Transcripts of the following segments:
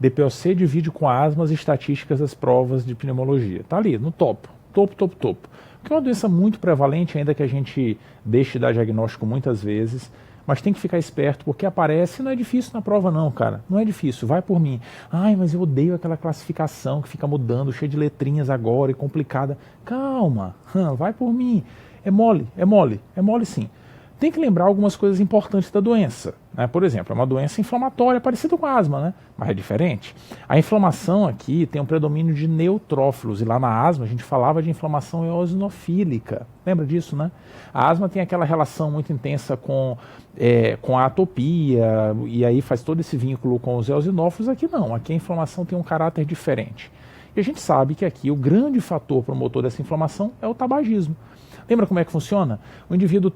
DPOC divide com asma as estatísticas das provas de pneumologia. Está ali, no topo. Porque é uma doença muito prevalente, ainda que a gente deixe de dar diagnóstico muitas vezes, mas tem que ficar esperto, porque aparece, não é difícil na prova não, cara, não é difícil, vai por mim. Ai, mas eu odeio aquela classificação que fica mudando, cheia de letrinhas agora e complicada. Calma, vai por mim. É mole sim. Tem que lembrar algumas coisas importantes da doença, né? Por exemplo, é uma doença inflamatória, parecida com a asma, né? Mas é diferente. A inflamação aqui tem um predomínio de neutrófilos, e lá na asma a gente falava de inflamação eosinofílica. Lembra disso, né? A asma tem aquela relação muito intensa com a atopia, e aí faz todo esse vínculo com os eosinófilos. Aqui não, aqui a inflamação tem um caráter diferente. E a gente sabe que aqui o grande fator promotor dessa inflamação é o tabagismo. Lembra como é que funciona? O indivíduo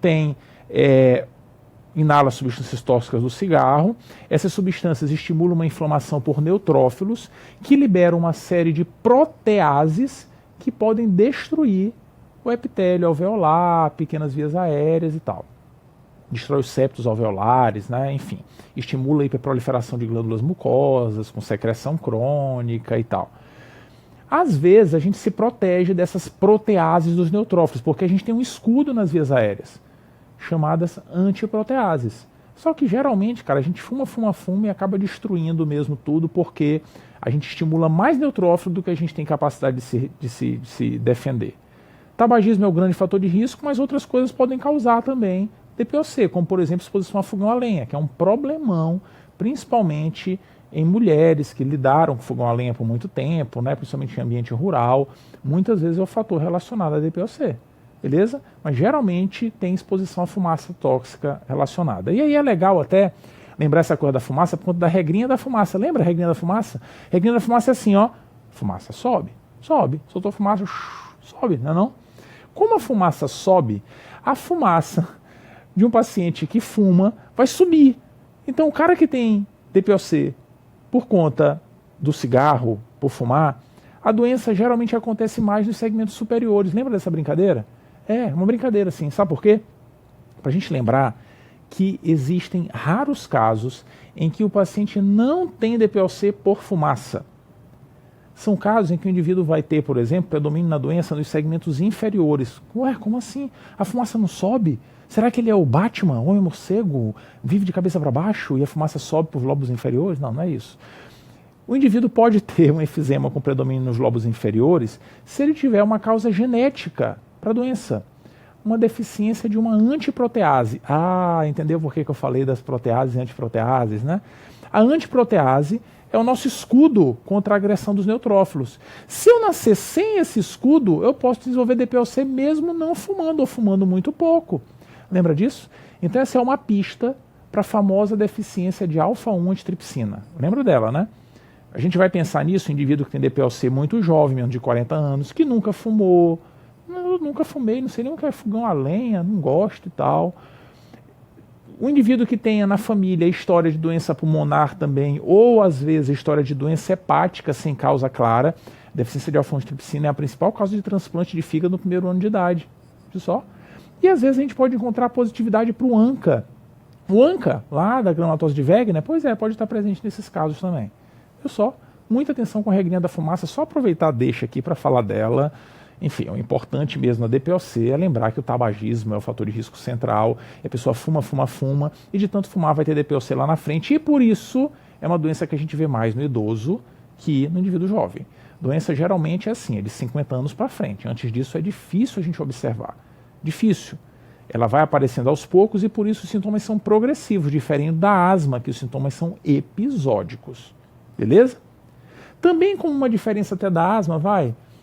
inala substâncias tóxicas do cigarro, essas substâncias estimulam uma inflamação por neutrófilos, que liberam uma série de proteases que podem destruir o epitélio alveolar, pequenas vias aéreas e tal. Destrói os septos alveolares, né? Enfim, estimula a hiperproliferação de glândulas mucosas, com secreção crônica e tal. Às vezes a gente se protege dessas proteases dos neutrófilos, porque a gente tem um escudo nas vias aéreas, chamadas antiproteases. Só que geralmente, cara, a gente fuma e acaba destruindo mesmo tudo, porque a gente estimula mais neutrófilo do que a gente tem capacidade de se defender. Tabagismo é o grande fator de risco, mas outras coisas podem causar também DPOC, como por exemplo exposição a fogão a lenha, que é um problemão, principalmente em mulheres que lidaram com fogão a lenha por muito tempo, né, principalmente em ambiente rural. Muitas vezes é o fator relacionado à DPOC, beleza? Mas geralmente tem exposição à fumaça tóxica relacionada. E aí é legal até lembrar essa coisa da fumaça por conta da regrinha da fumaça. Lembra a regrinha da fumaça? A regrinha da fumaça é assim, ó, fumaça sobe, soltou fumaça, sobe, não é não? Como a fumaça sobe, a fumaça de um paciente que fuma vai subir. Então o cara que tem DPOC por conta do cigarro, por fumar, a doença geralmente acontece mais nos segmentos superiores. Lembra dessa brincadeira? É uma brincadeira, sim. Sabe por quê? Para a gente lembrar que existem raros casos em que o paciente não tem DPOC por fumaça. São casos em que o indivíduo vai ter, por exemplo, predomínio na doença nos segmentos inferiores. Ué, como assim? A fumaça não sobe? Será que ele é o Batman, homem morcego, vive de cabeça para baixo e a fumaça sobe por lobos inferiores? Não, não é isso. O indivíduo pode ter um efizema com predomínio nos lobos inferiores se ele tiver uma causa genética para a doença. Uma deficiência de uma antiprotease. Ah, entendeu por que eu falei das proteases e antiproteases, né? A antiprotease é o nosso escudo contra a agressão dos neutrófilos. Se eu nascer sem esse escudo, eu posso desenvolver DPOC mesmo não fumando ou fumando muito pouco. Lembra disso? Então essa é uma pista para a famosa deficiência de alfa-1 antitripsina. Lembra dela, né? A gente vai pensar nisso, indivíduo que tem DPOC muito jovem, menos de 40 anos, que nunca fumou. Eu nunca fumei, não sei nem o que é fogão a lenha, não gosto e tal. O indivíduo que tenha na família história de doença pulmonar também, ou às vezes história de doença hepática sem causa clara, deficiência de alfa-1 antitripsina é a principal causa de transplante de fígado no primeiro ano de idade. Viu só? E às vezes a gente pode encontrar positividade para o ANCA. O ANCA, lá da granulomatose de Wegener, pois é, pode estar presente nesses casos também. Viu só? Muita atenção com a regrinha da fumaça, só aproveitar deixa aqui para falar dela. Enfim, o importante mesmo na DPOC é lembrar que o tabagismo é o fator de risco central, e a pessoa fuma, e de tanto fumar vai ter DPOC lá na frente, e por isso é uma doença que a gente vê mais no idoso que no indivíduo jovem. Doença geralmente é assim, é de 50 anos para frente. Antes disso é difícil a gente observar. Difícil. Ela vai aparecendo aos poucos e por isso os sintomas são progressivos, diferente da asma, que os sintomas são episódicos. Beleza? Também como uma diferença até da asma,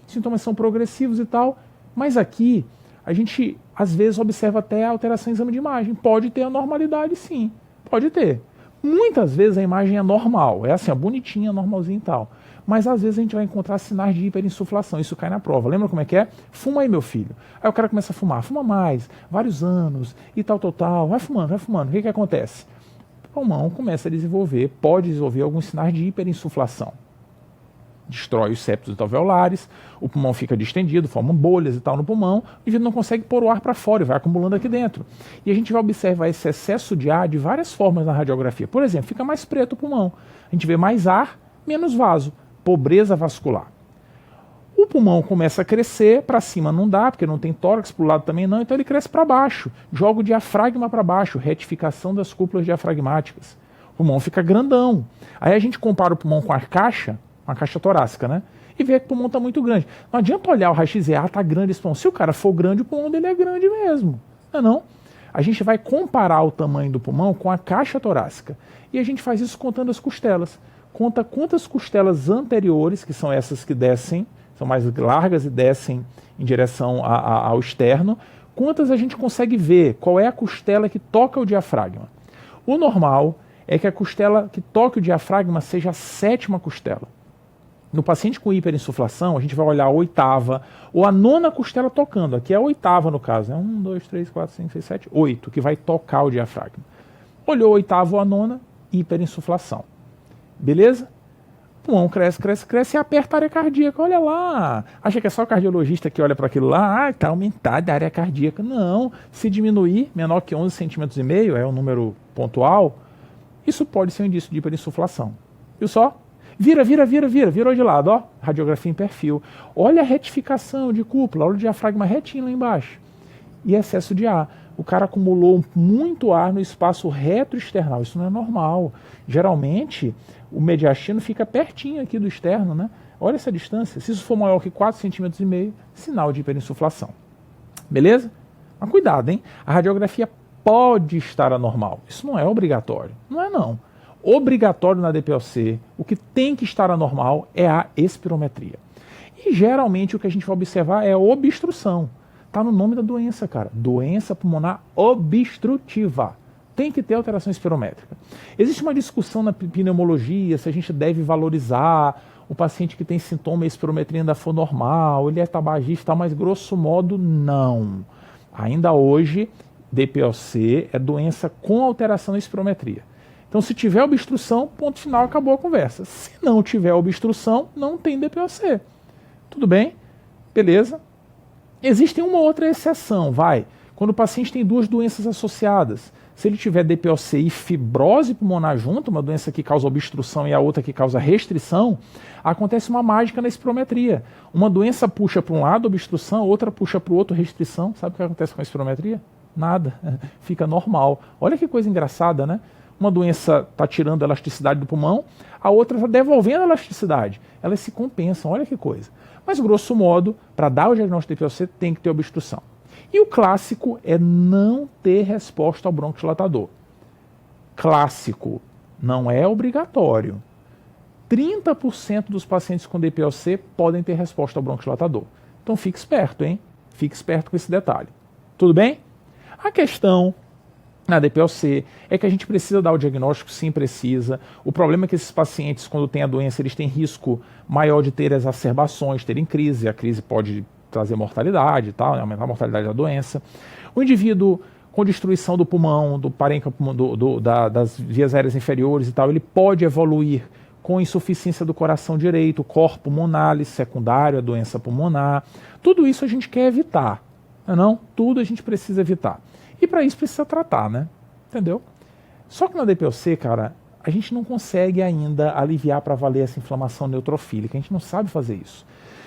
sintomas são progressivos e tal, mas aqui a gente às vezes observa até a alteração em exame de imagem. Pode ter anormalidade, sim. Pode ter. Muitas vezes a imagem é normal, é assim, bonitinha, normalzinha e tal. Mas às vezes a gente vai encontrar sinais de hiperinsuflação, isso cai na prova. Lembra como é que é? Fuma aí, meu filho. Aí o cara começa a fumar, fuma mais, vários anos e tal, vai fumando. O que acontece? O pulmão começa a desenvolver, pode desenvolver alguns sinais de hiperinsuflação. Destrói os septos alveolares, o pulmão fica distendido, forma bolhas e tal no pulmão, o indivíduo não consegue pôr o ar para fora e vai acumulando aqui dentro. E a gente vai observar esse excesso de ar de várias formas na radiografia. Por exemplo, fica mais preto o pulmão, a gente vê mais ar, menos vaso, pobreza vascular. O pulmão começa a crescer, para cima não dá, porque não tem tórax, para o lado também não, então ele cresce para baixo, joga o diafragma para baixo, retificação das cúpulas diafragmáticas. O pulmão fica grandão. Aí a gente compara o pulmão com a caixa torácica, né? E vê que o pulmão está muito grande. Não adianta olhar o raio-x e dizer, tá grande esse pulmão. Se o cara for grande, o pulmão dele é grande mesmo. Não é não? A gente vai comparar o tamanho do pulmão com a caixa torácica. E a gente faz isso contando as costelas. Conta quantas costelas anteriores, que são essas que descem, são mais largas e descem em direção ao externo, quantas a gente consegue ver, qual é a costela que toca o diafragma. O normal é que a costela que toque o diafragma seja a 7ª costela. No paciente com hiperinsuflação, a gente vai olhar a 8ª ou a 9ª costela tocando. Aqui é a 8ª no caso, né? 1, 2, 3, 4, 5, 6, 7, 8, que vai tocar o diafragma. Olhou a 8ª ou a 9ª, hiperinsuflação. Beleza? O pulmão cresce, cresce, cresce e aperta a área cardíaca. Olha lá. Acha que é só o cardiologista que olha para aquilo lá? Está aumentada a área cardíaca. Não. Se diminuir, menor que 11,5 cm, é um número pontual, isso pode ser um indício de hiperinsuflação. Viu só? Virou de lado, ó. Radiografia em perfil. Olha a retificação de cúpula, olha o diafragma retinho lá embaixo. E excesso de ar. O cara acumulou muito ar no espaço retroexternal. Isso não é normal. Geralmente, o mediastino fica pertinho aqui do externo, né? Olha essa distância. Se isso for maior que 4,5 cm, sinal de hiperinsuflação. Beleza? Mas cuidado, hein? A radiografia pode estar anormal. Isso não é obrigatório. Não é, não. Obrigatório na DPOC, o que tem que estar anormal é a espirometria. E geralmente o que a gente vai observar é a obstrução. Está no nome da doença, cara. Doença pulmonar obstrutiva. Tem que ter alteração espirométrica. Existe uma discussão na pneumologia se a gente deve valorizar o paciente que tem sintoma e a espirometria ainda for normal, ele é tabagista, mas grosso modo não. Ainda hoje, DPOC é doença com alteração na espirometria. Então, se tiver obstrução, ponto final, acabou a conversa. Se não tiver obstrução, não tem DPOC. Tudo bem? Beleza? Existe uma outra exceção, quando o paciente tem 2 doenças associadas. Se ele tiver DPOC e fibrose pulmonar junto, uma doença que causa obstrução e a outra que causa restrição, acontece uma mágica na espirometria. Uma doença puxa para um lado, obstrução, outra puxa para o outro, restrição. Sabe o que acontece com a espirometria? Nada. Fica normal. Olha que coisa engraçada, né? Uma doença está tirando a elasticidade do pulmão, a outra está devolvendo a elasticidade. Elas se compensam, olha que coisa. Mas, grosso modo, para dar o diagnóstico de DPOC, tem que ter obstrução. E o clássico é não ter resposta ao bronquodilatador. Clássico, não é obrigatório. 30% dos pacientes com DPOC podem ter resposta ao bronquodilatador. Então fique esperto, hein? Fique esperto com esse detalhe. Tudo bem? A questão na DPOC é que a gente precisa dar o diagnóstico, sim, precisa. O problema é que esses pacientes, quando têm a doença, eles têm risco maior de ter exacerbações, terem crise. A crise pode trazer mortalidade e tal, né? Aumentar a mortalidade da doença. O indivíduo com destruição do pulmão, do parênquima, das vias aéreas inferiores e tal, ele pode evoluir com insuficiência do coração direito, corpo pulmonar, secundário, a doença pulmonar. Tudo isso a gente quer evitar, não? Tudo a gente precisa evitar. E para isso precisa tratar, né? Entendeu? Só que na DPOC, cara, a gente não consegue ainda aliviar para valer essa inflamação neutrofílica. A gente não sabe fazer isso.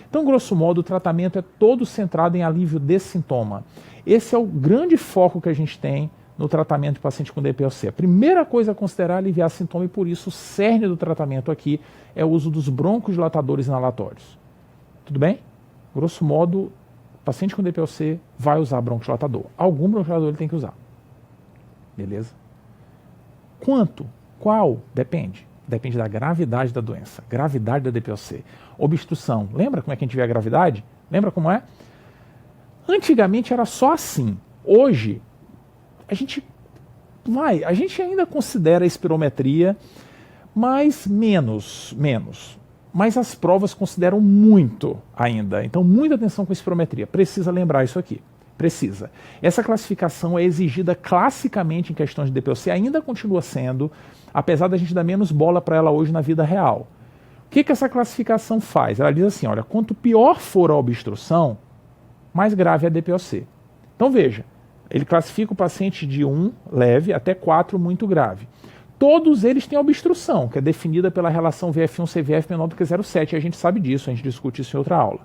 Então, grosso modo, o tratamento é todo centrado em alívio desse sintoma. Esse é o grande foco que a gente tem no tratamento de paciente com DPOC. A primeira coisa a considerar é aliviar sintoma e, por isso, o cerne do tratamento aqui é o uso dos broncodilatadores inalatórios. Tudo bem? Grosso modo, o paciente com DPOC vai usar broncodilatador. Algum broncodilatador ele tem que usar. Beleza? Quanto? Qual? Depende. Depende da gravidade da doença, gravidade da DPOC. Obstrução. Lembra como é que a gente vê a gravidade? Lembra como é? Antigamente era só assim. Hoje, a gente ainda considera a espirometria, mas menos. Mas as provas consideram muito ainda. Então, muita atenção com a espirometria. Precisa lembrar isso aqui. Precisa. Essa classificação é exigida classicamente em questões de DPOC, ainda continua sendo, apesar da gente dar menos bola para ela hoje na vida real. O que essa classificação faz? Ela diz assim, olha, quanto pior for a obstrução, mais grave é a DPOC. Então veja, ele classifica o paciente de 1 leve até 4 muito grave. Todos eles têm obstrução, que é definida pela relação VF1-CVF menor do que 0,7. A gente sabe disso, a gente discute isso em outra aula.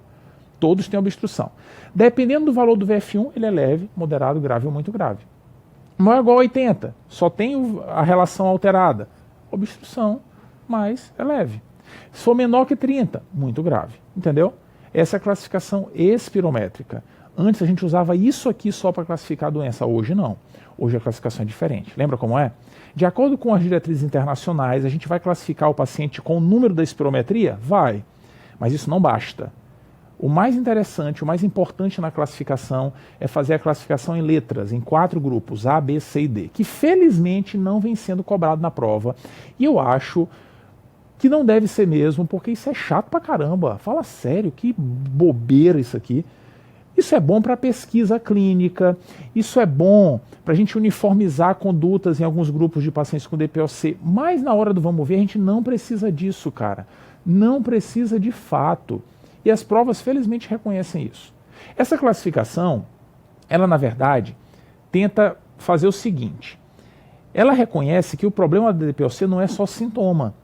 Todos têm obstrução. Dependendo do valor do VF1, ele é leve, moderado, grave ou muito grave. Maior ou igual a 80, só tem a relação alterada. Obstrução, mas é leve. Se for menor que 30, muito grave. Entendeu? Essa é a classificação espirométrica. Antes a gente usava isso aqui só para classificar a doença, hoje não. Hoje a classificação é diferente. Lembra como é? De acordo com as diretrizes internacionais, a gente vai classificar o paciente com o número da espirometria? Vai. Mas isso não basta. O mais interessante, o mais importante na classificação é fazer a classificação em letras, em 4 grupos, A, B, C e D, que felizmente não vem sendo cobrado na prova. E eu acho que não deve ser mesmo, porque isso é chato pra caramba. Fala sério, que bobeira isso aqui. Isso é bom para pesquisa clínica, isso é bom para a gente uniformizar condutas em alguns grupos de pacientes com DPOC, mas na hora do vamos ver a gente não precisa disso, cara. Não precisa de fato. E as provas felizmente reconhecem isso. Essa classificação, ela na verdade tenta fazer o seguinte. Ela reconhece que o problema da DPOC não é só sintoma.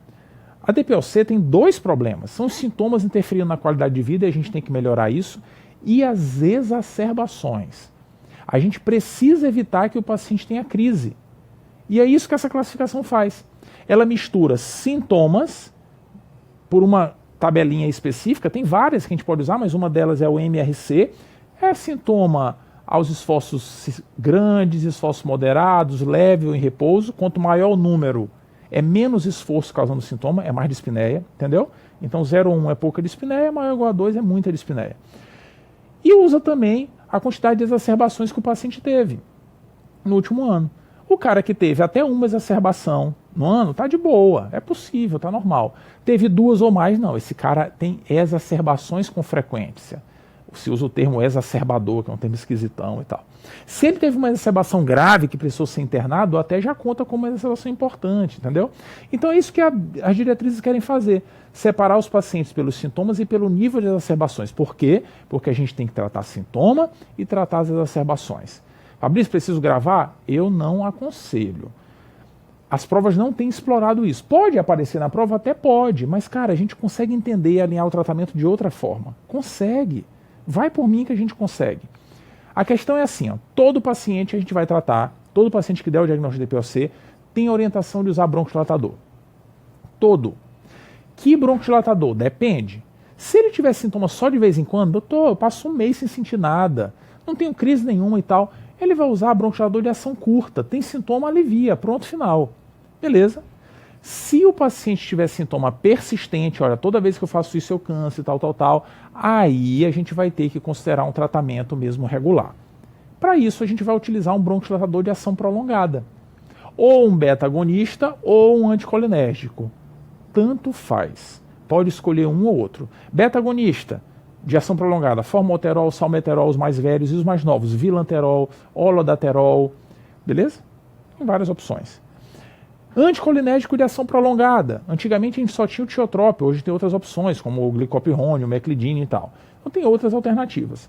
A DPOC tem 2 problemas. São os sintomas interferindo na qualidade de vida e a gente tem que melhorar isso. E as exacerbações. A gente precisa evitar que o paciente tenha crise. E é isso que essa classificação faz. Ela mistura sintomas por uma tabelinha específica, tem várias que a gente pode usar, mas uma delas é o MRC, é sintoma aos esforços grandes, esforços moderados, leve ou em repouso. Quanto maior o número, é menos esforço causando sintoma, é mais dispneia, entendeu? Então 0,1 é pouca dispneia, maior ou igual a 2 é muita dispneia. E usa também a quantidade de exacerbações que o paciente teve no último ano. O cara que teve até uma exacerbação no ano, tá de boa, é possível, tá normal. Teve 2 ou mais, não. Esse cara tem exacerbações com frequência. Se usa o termo exacerbador, que é um termo esquisitão e tal. Se ele teve uma exacerbação grave que precisou ser internado, até já conta como uma exacerbação importante, entendeu? Então é isso que as diretrizes querem fazer. Separar os pacientes pelos sintomas e pelo nível de exacerbações. Por quê? Porque a gente tem que tratar sintoma e tratar as exacerbações. Fabrício, preciso gravar? Eu não aconselho. As provas não têm explorado isso. Pode aparecer na prova? Até pode. Mas, cara, a gente consegue entender e alinhar o tratamento de outra forma. Consegue. Vai por mim que a gente consegue. A questão é assim, ó, todo paciente a gente vai tratar, todo paciente que der o diagnóstico de DPOC tem orientação de usar bronquodilatador. Todo. Que bronquodilatador? Depende. Se ele tiver sintomas só de vez em quando, doutor, eu passo um mês sem sentir nada, não tenho crise nenhuma e tal, ele vai usar bronquodilatador de ação curta, tem sintoma, alivia, pronto, final. Beleza? Se o paciente tiver sintoma persistente, olha, toda vez que eu faço isso eu canso e tal, aí a gente vai ter que considerar um tratamento mesmo regular. Para isso a gente vai utilizar um bronquodilatador de ação prolongada. Ou um beta-agonista ou um anticolinérgico. Tanto faz. Pode escolher um ou outro. Beta-agonista, de ação prolongada, formoterol, salmeterol, os mais velhos e os mais novos, vilanterol, olodaterol, beleza? Tem várias opções. Anticolinérgico de ação prolongada. Antigamente a gente só tinha o tiotrópio, hoje tem outras opções, como o glicopirrone, o meclidine e tal. Então tem outras alternativas.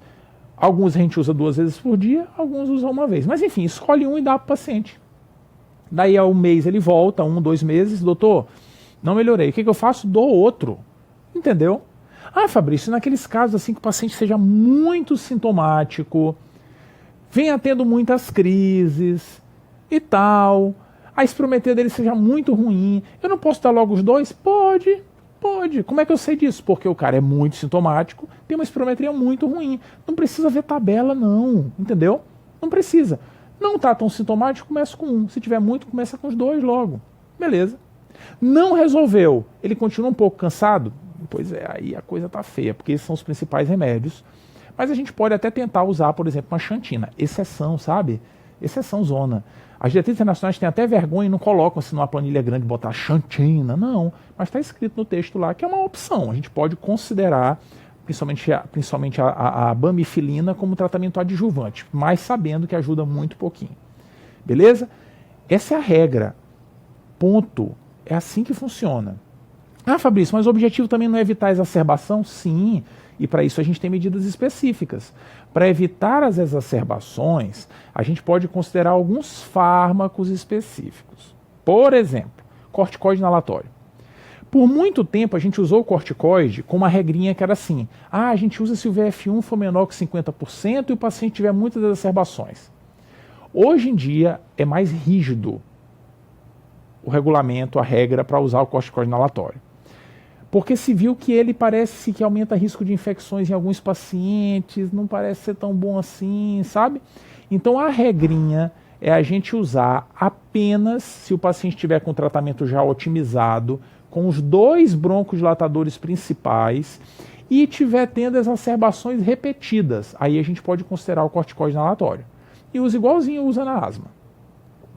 Alguns a gente usa 2 vezes por dia, alguns usam uma vez. Mas enfim, escolhe um e dá para o paciente. Daí a um mês ele volta, 1, 2 meses, doutor, não melhorei. O que eu faço? Dou outro. Entendeu? Ah, Fabrício, naqueles casos assim que o paciente seja muito sintomático, venha tendo muitas crises e tal, a espirometria dele seja muito ruim, eu não posso dar logo os 2? Pode. Como é que eu sei disso? Porque o cara é muito sintomático, tem uma espirometria muito ruim. Não precisa ver tabela, não. Entendeu? Não precisa. Não está tão sintomático, começa com 1. Se tiver muito, começa com os 2 logo. Beleza. Não resolveu. Ele continua um pouco cansado? Pois é, aí a coisa tá feia, porque esses são os principais remédios. Mas a gente pode até tentar usar, por exemplo, uma xantina. Exceção, sabe? Exceção zona. As diretrizes internacionais têm até vergonha e não colocam assim numa planilha grande, botar xantina, não. Mas está escrito no texto lá que é uma opção. A gente pode considerar, principalmente a bamifilina como tratamento adjuvante, mas sabendo que ajuda muito pouquinho. Beleza? Essa é a regra. Ponto. É assim que funciona. Ah, Fabrício, mas o objetivo também não é evitar a exacerbação? Sim, e para isso a gente tem medidas específicas. Para evitar as exacerbações, a gente pode considerar alguns fármacos específicos. Por exemplo, corticoide inalatório. Por muito tempo a gente usou o corticoide com uma regrinha que era assim: a gente usa se o VF1 for menor que 50% e o paciente tiver muitas exacerbações. Hoje em dia é mais rígido o regulamento, a regra para usar o corticoide inalatório. Porque se viu que ele parece que aumenta risco de infecções em alguns pacientes, não parece ser tão bom assim, sabe? Então a regrinha é a gente usar apenas se o paciente estiver com o tratamento já otimizado, com os 2 broncodilatadores principais e tiver tendo exacerbações repetidas. Aí a gente pode considerar o corticoide inalatório. E usa igualzinho usa na asma.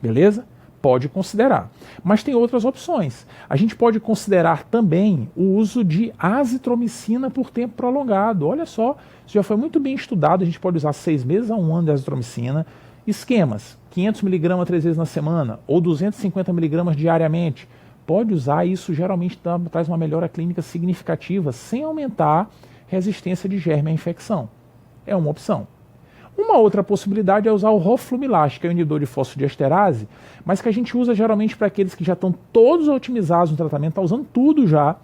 Beleza? Pode considerar. Mas tem outras opções. A gente pode considerar também o uso de azitromicina por tempo prolongado. Olha só, isso já foi muito bem estudado. A gente pode usar 6 meses a 1 ano de azitromicina. Esquemas, 500 mg 3 vezes na semana ou 250 mg diariamente. Pode usar, isso geralmente traz uma melhora clínica significativa sem aumentar resistência de germe à infecção. É uma opção. Uma outra possibilidade é usar o roflumilaste, que é o inibidor de fosfodiesterase, mas que a gente usa geralmente para aqueles que já estão todos otimizados no tratamento, está usando tudo já,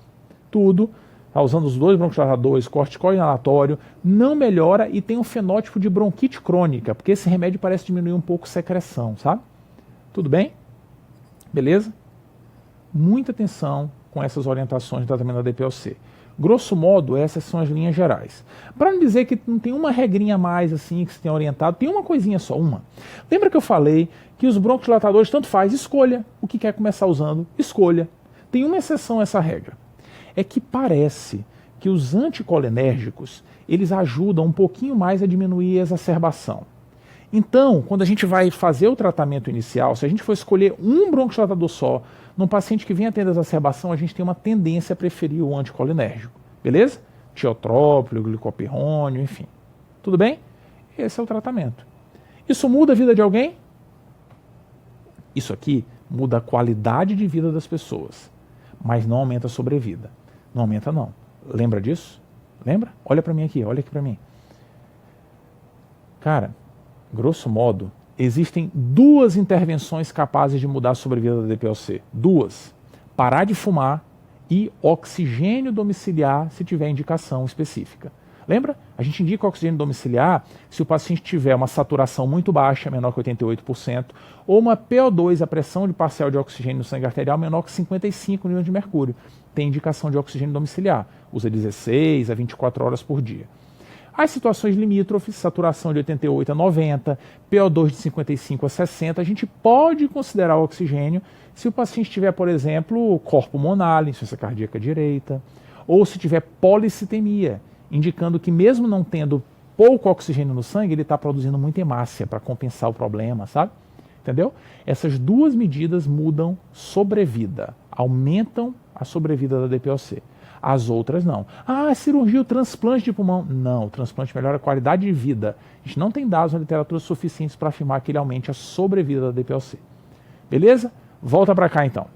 tudo, está usando os 2 broncodilatadores, corticoide inalatório, não melhora e tem um fenótipo de bronquite crônica, porque esse remédio parece diminuir um pouco a secreção, sabe? Tudo bem? Beleza? Muita atenção com essas orientações de tratamento da DPOC. Grosso modo, essas são as linhas gerais. Para não dizer que não tem uma regrinha a mais assim que se tem orientado, tem uma coisinha só, uma. Lembra que eu falei que os broncodilatadores tanto faz, escolha o que quer começar usando, escolha. Tem uma exceção a essa regra. É que parece que os anticolinérgicos, eles ajudam um pouquinho mais a diminuir a exacerbação. Então, quando a gente vai fazer o tratamento inicial, se a gente for escolher um broncodilatador só, num paciente que venha tendo exacerbação, a gente tem uma tendência a preferir o anticolinérgico. Beleza? Tiotrópio, glicopirrônio, enfim. Tudo bem? Esse é o tratamento. Isso muda a vida de alguém? Isso aqui muda a qualidade de vida das pessoas, mas não aumenta a sobrevida. Não aumenta não. Lembra disso? Lembra? Olha para mim aqui, olha aqui para mim. Cara, grosso modo, existem 2 intervenções capazes de mudar a sobrevida da DPOC. 2. Parar de fumar e oxigênio domiciliar se tiver indicação específica. Lembra? A gente indica oxigênio domiciliar se o paciente tiver uma saturação muito baixa, menor que 88%, ou uma PO2, a pressão de parcial de oxigênio no sangue arterial, menor que 55 nível de mercúrio. Tem indicação de oxigênio domiciliar. Usa 16 a 24 horas por dia. As situações limítrofes, saturação de 88 a 90, PO2 de 55 a 60, a gente pode considerar o oxigênio se o paciente tiver, por exemplo, corpo pulmonar, insuficiência cardíaca direita, ou se tiver policitemia, indicando que mesmo não tendo pouco oxigênio no sangue, ele está produzindo muita hemácia para compensar o problema, sabe? Entendeu? Essas 2 medidas mudam sobrevida, aumentam a sobrevida da DPOC. As outras não. Cirurgia, o transplante de pulmão. Não, o transplante melhora a qualidade de vida. A gente não tem dados na literatura suficientes para afirmar que ele aumente a sobrevida da DPOC. Beleza? Volta para cá então.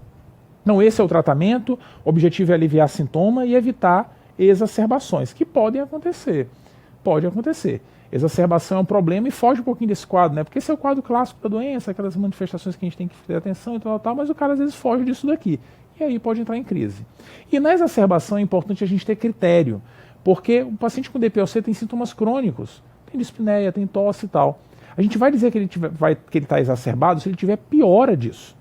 Então esse é o tratamento, o objetivo é aliviar sintoma e evitar exacerbações, que podem acontecer. Pode acontecer. Exacerbação é um problema e foge um pouquinho desse quadro, né? Porque esse é o quadro clássico da doença, aquelas manifestações que a gente tem que ter atenção e tal, mas o cara às vezes foge disso daqui. E aí pode entrar em crise. E na exacerbação é importante a gente ter critério, porque o paciente com DPOC tem sintomas crônicos, tem dispneia, tem tosse e tal. A gente vai dizer que ele está exacerbado se ele tiver piora disso.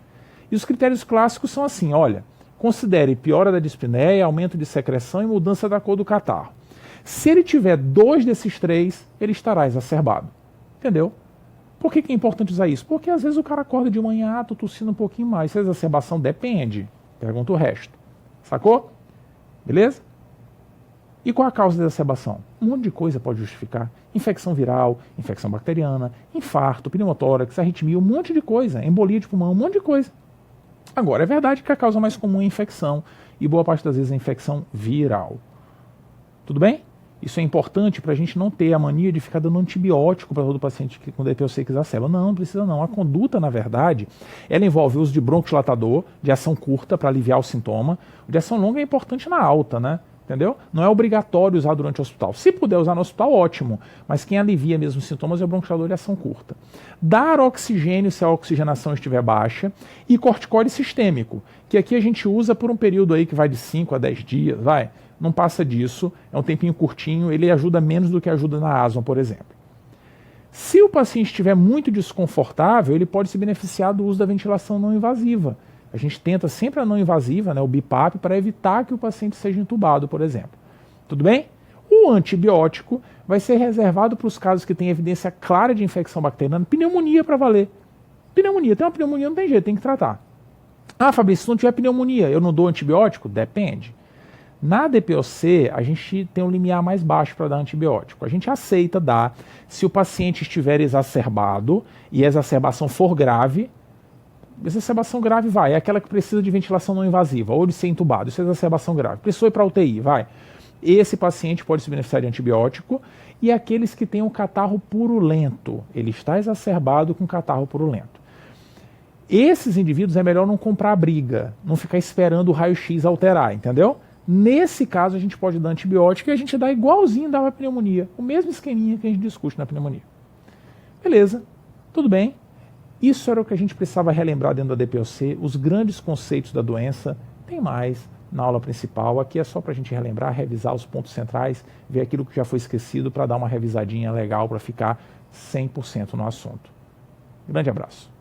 E os critérios clássicos são assim, olha, considere piora da dispneia, aumento de secreção e mudança da cor do catarro. Se ele tiver 2 desses 3, ele estará exacerbado. Entendeu? Por que é importante usar isso? Porque às vezes o cara acorda de manhã, tô tossindo um pouquinho mais. Se a exacerbação depende. Pergunta o resto. Sacou? Beleza? E qual a causa da exacerbação? Um monte de coisa pode justificar. Infecção viral, infecção bacteriana, infarto, pneumotórax, arritmia, um monte de coisa. Embolia de pulmão, um monte de coisa. Agora, é verdade que a causa mais comum é a infecção. E boa parte das vezes é a infecção viral. Tudo bem? Isso é importante para a gente não ter a mania de ficar dando antibiótico para todo paciente com DPOC que exacerba. Não precisa não. A conduta, na verdade, ela envolve o uso de broncodilatador, de ação curta para aliviar o sintoma. O de ação longa é importante na alta, né? entendeu? Não é obrigatório usar durante o hospital. Se puder usar no hospital, ótimo, mas quem alivia mesmo os sintomas é o bronqueador de ação curta. Dar oxigênio se a oxigenação estiver baixa e corticóide sistêmico, que aqui a gente usa por um período aí que vai de 5 a 10 dias, não passa disso, é um tempinho curtinho, ele ajuda menos do que ajuda na asma, por exemplo. Se o paciente estiver muito desconfortável, ele pode se beneficiar do uso da ventilação não invasiva. A gente tenta sempre a não invasiva, né, o BiPAP, para evitar que o paciente seja entubado, por exemplo. Tudo bem? O antibiótico vai ser reservado para os casos que têm evidência clara de infecção bacteriana, pneumonia para valer. Pneumonia, tem uma pneumonia, não tem jeito, tem que tratar. Ah, Fabrício, se não tiver pneumonia, eu não dou antibiótico? Depende. Na DPOC, a gente tem um limiar mais baixo para dar antibiótico. A gente aceita dar se o paciente estiver exacerbado e a exacerbação for grave. Exacerbação grave é aquela que precisa de ventilação não invasiva ou de ser entubado. Isso é exacerbação grave. Precisou ir para a UTI, Esse paciente pode se beneficiar de antibiótico e aqueles que têm um catarro purulento. Ele está exacerbado com catarro purulento. Esses indivíduos é melhor não comprar briga, não ficar esperando o raio-x alterar, entendeu? Nesse caso, a gente pode dar antibiótico e a gente dá igualzinho dava a pneumonia. O mesmo esqueminha que a gente discute na pneumonia. Beleza, tudo bem. Isso era o que a gente precisava relembrar dentro da DPOC. Os grandes conceitos da doença tem mais na aula principal. Aqui é só para a gente relembrar, revisar os pontos centrais, ver aquilo que já foi esquecido para dar uma revisadinha legal para ficar 100% no assunto. Grande abraço.